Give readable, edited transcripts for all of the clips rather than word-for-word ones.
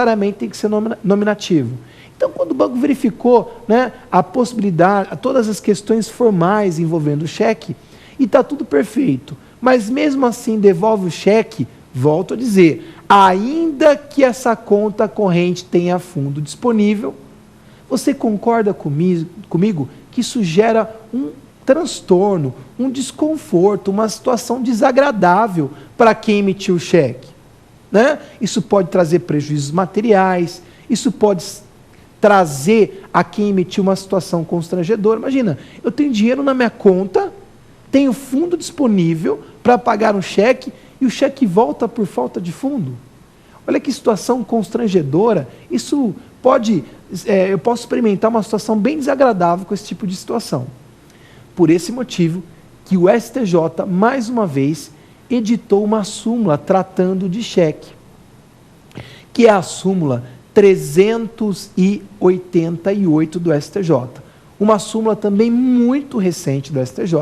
necessariamente tem que ser nominativo. Então, quando o banco verificou, né, a possibilidade, todas as questões formais envolvendo o cheque, e está tudo perfeito, mas mesmo assim devolve o cheque, volto a dizer, ainda que essa conta corrente tenha fundo disponível, você concorda comigo que isso gera um transtorno, um desconforto, uma situação desagradável para quem emitiu o cheque, né? Isso pode trazer prejuízos materiais, isso pode trazer a quem emitiu uma situação constrangedora. Imagina, eu tenho dinheiro na minha conta, tenho fundo disponível para pagar um cheque e o cheque volta por falta de fundo. Olha que situação constrangedora. Isso pode, eu posso experimentar uma situação bem desagradável com esse tipo de situação. Por esse motivo que o STJ, mais uma vez, editou uma súmula tratando de cheque, que é a súmula 388 do STJ. Uma súmula também muito recente do STJ,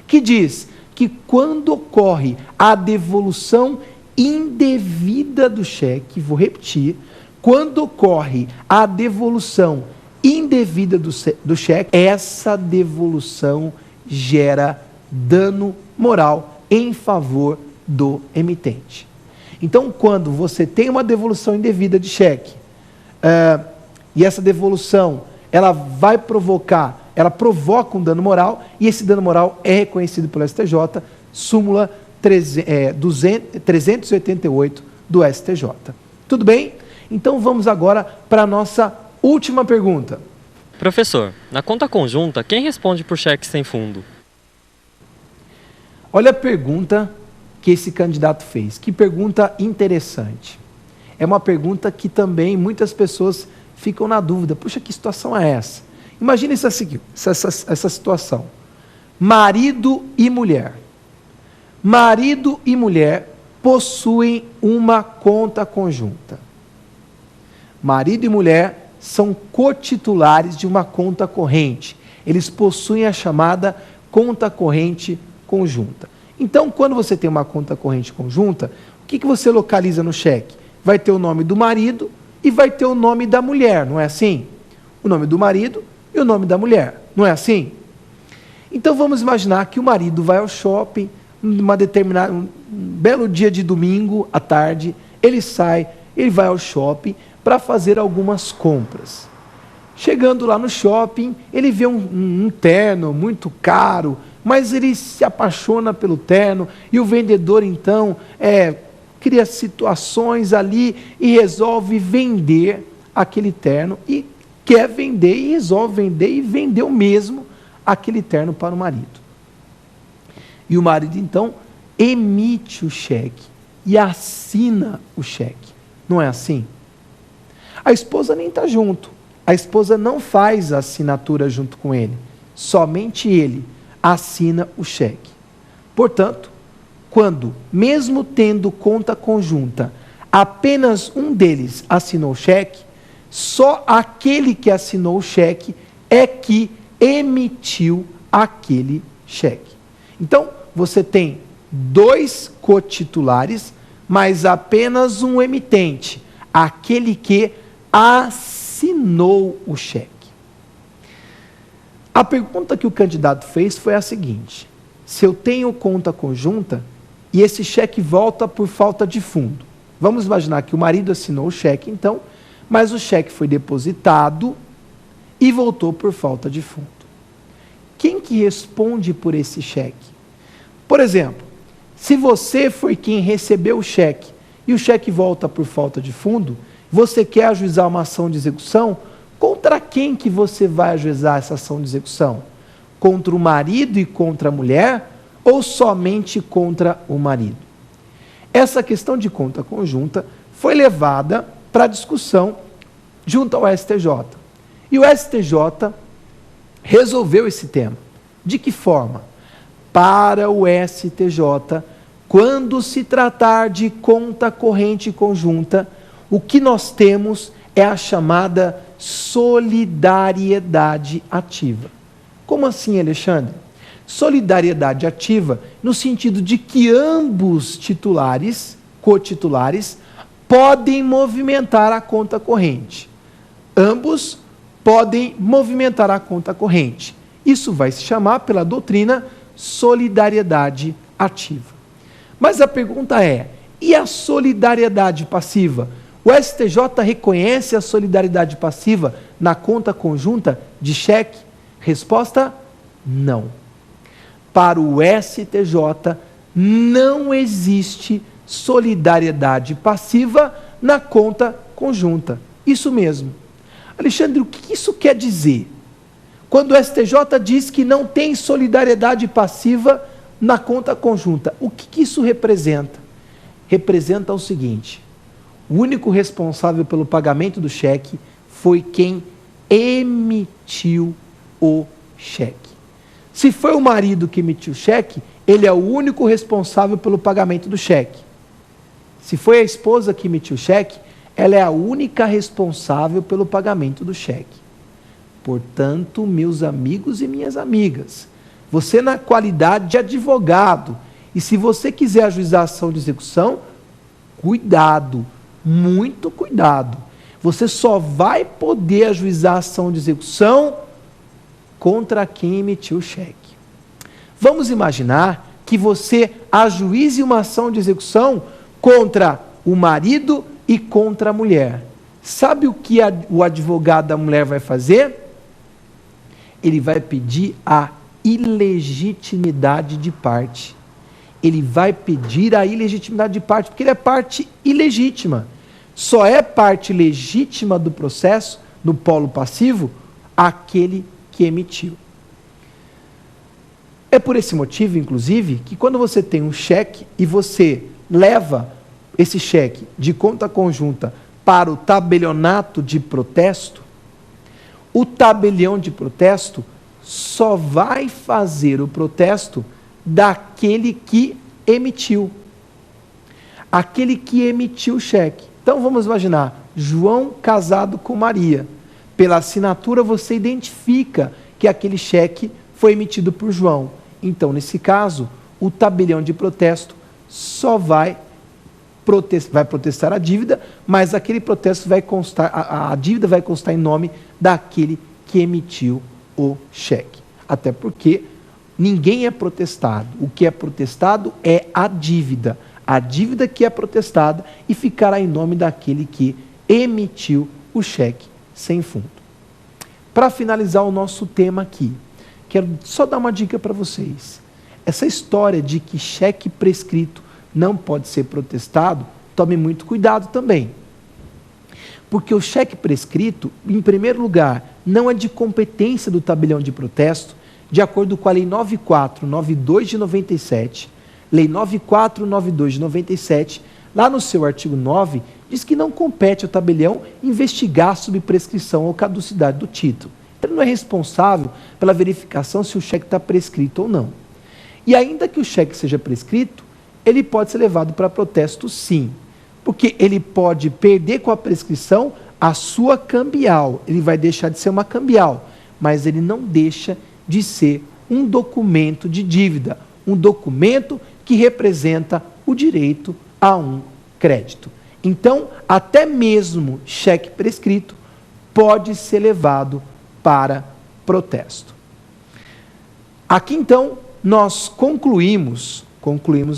que diz que quando ocorre a devolução indevida do cheque, vou repetir, quando ocorre a devolução indevida do cheque, essa devolução gera dano moral em favor do emitente. Então, quando você tem uma devolução indevida de cheque, e essa devolução, ela provoca um dano moral, e esse dano moral é reconhecido pelo STJ, súmula 388 do STJ. Tudo bem? Então vamos agora para a nossa última pergunta. Professor, na conta conjunta, quem responde por cheque sem fundo? Olha a pergunta que esse candidato fez. Que pergunta interessante. É uma pergunta que também muitas pessoas ficam na dúvida. Puxa, que situação é essa? Imagine essa situação. Marido e mulher. Marido e mulher possuem uma conta conjunta. Marido e mulher são cotitulares de uma conta corrente. Eles possuem a chamada conta corrente conjunta. Então, quando você tem uma conta corrente conjunta, o que você localiza no cheque? Vai ter o nome do marido e vai ter o nome da mulher, não é assim? O nome do marido e o nome da mulher, não é assim? Então vamos imaginar que o marido vai ao shopping, um belo dia de domingo à tarde, ele vai ao shopping para fazer algumas compras. Chegando lá no shopping, ele vê um terno muito caro, mas ele se apaixona pelo terno e o vendedor então cria situações ali e resolve vender aquele terno e quer vender e resolve vender e vendeu mesmo aquele terno para o marido. E o marido então emite o cheque e assina o cheque. Não é assim? A esposa nem está junto. A esposa não faz a assinatura junto com ele. Somente ele assina o cheque. Portanto, quando, mesmo tendo conta conjunta, apenas um deles assinou o cheque, só aquele que assinou o cheque é que emitiu aquele cheque. Então, você tem dois cotitulares, mas apenas um emitente, aquele que assinou o cheque. A pergunta que o candidato fez foi a seguinte: se eu tenho conta conjunta e esse cheque volta por falta de fundo, vamos imaginar que o marido assinou o cheque então, mas o cheque foi depositado e voltou por falta de fundo. Quem que responde por esse cheque? Por exemplo, se você foi quem recebeu o cheque e o cheque volta por falta de fundo, você quer ajuizar uma ação de execução, contra quem que você vai ajuizar essa ação de execução? Contra o marido e contra a mulher ou somente contra o marido? Essa questão de conta conjunta foi levada para discussão junto ao STJ. E o STJ resolveu esse tema. De que forma? Para o STJ, quando se tratar de conta corrente conjunta, o que nós temos é a chamada solidariedade ativa. Como assim, Alexandre? Solidariedade ativa no sentido de que ambos titulares, cotitulares, podem movimentar a conta corrente. Ambos podem movimentar a conta corrente. Isso vai se chamar, pela doutrina, solidariedade ativa. Mas a pergunta é, e a solidariedade passiva? O STJ reconhece a solidariedade passiva na conta conjunta de cheque? Resposta, não. Para o STJ, não existe solidariedade passiva na conta conjunta. Isso mesmo. Alexandre, o que isso quer dizer? Quando o STJ diz que não tem solidariedade passiva na conta conjunta, o que isso representa? Representa o seguinte: o único responsável pelo pagamento do cheque foi quem emitiu o cheque. Se foi o marido que emitiu o cheque, ele é o único responsável pelo pagamento do cheque. Se foi a esposa que emitiu o cheque, ela é a única responsável pelo pagamento do cheque. Portanto, meus amigos e minhas amigas, você na qualidade de advogado, e se você quiser ajuizar a ação de execução, cuidado, muito cuidado. Você só vai poder ajuizar a ação de execução contra quem emitiu o cheque. Vamos imaginar que você ajuize uma ação de execução contra o marido e contra a mulher. Sabe o que o advogado da mulher vai fazer? Ele vai pedir a ilegitimidade de parte. Ele vai pedir a ilegitimidade de parte, porque ele é parte ilegítima. Só é parte legítima do processo, no polo passivo, aquele que emitiu. É por esse motivo, inclusive, que quando você tem um cheque e você leva esse cheque de conta conjunta para o tabelionato de protesto, o tabelião de protesto só vai fazer o protesto daquele que emitiu. Aquele que emitiu o cheque. Então vamos imaginar, João casado com Maria. Pela assinatura você identifica que aquele cheque foi emitido por João. Então, nesse caso, o tabelião de protesto só vai protestar a dívida, mas aquele protesto vai constar, a dívida vai constar em nome daquele que emitiu o cheque. Até porque ninguém é protestado. O que é protestado é a dívida. A dívida que é protestada e ficará em nome daquele que emitiu o cheque sem fundo. Para finalizar o nosso tema aqui, quero só dar uma dica para vocês. Essa história de que cheque prescrito não pode ser protestado, tome muito cuidado também. Porque o cheque prescrito, em primeiro lugar, não é de competência do tabelião de protesto, de acordo com a Lei 9492 de 97, Lei 9492 de 97, lá no seu artigo 9, diz que não compete ao tabelião investigar sobre prescrição ou caducidade do título. Ele não é responsável pela verificação se o cheque está prescrito ou não. E ainda que o cheque seja prescrito, ele pode ser levado para protesto sim, porque ele pode perder com a prescrição a sua cambial, ele vai deixar de ser uma cambial, mas ele não deixa de ser um documento de dívida, um documento que representa o direito a um crédito. Então, até mesmo cheque prescrito pode ser levado para protesto. Aqui então, nós concluímos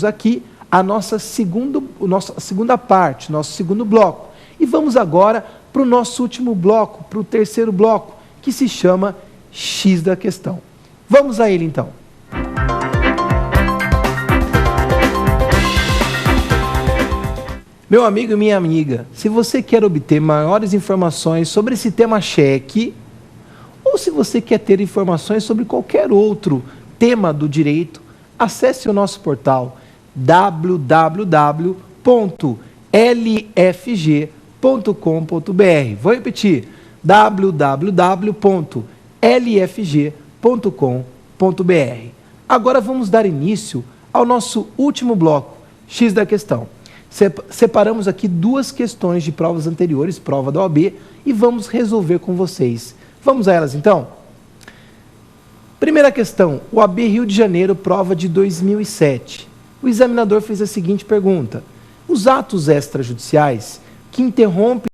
aqui a nossa segunda parte, nosso segundo bloco. E vamos agora para o nosso último bloco, para o terceiro bloco, que se chama X da questão. Vamos a ele então. Meu amigo e minha amiga, se você quer obter maiores informações sobre esse tema cheque, ou se você quer ter informações sobre qualquer outro tema do direito, acesse o nosso portal www.lfg.com.br. Vou repetir, www.lfg.com.br. Agora vamos dar início ao nosso último bloco, X da questão. Separamos aqui duas questões de provas anteriores, prova da OAB, e vamos resolver com vocês. Vamos a elas então? Primeira questão, OAB Rio de Janeiro, prova de 2007. O examinador fez a seguinte pergunta: os atos extrajudiciais que interrompe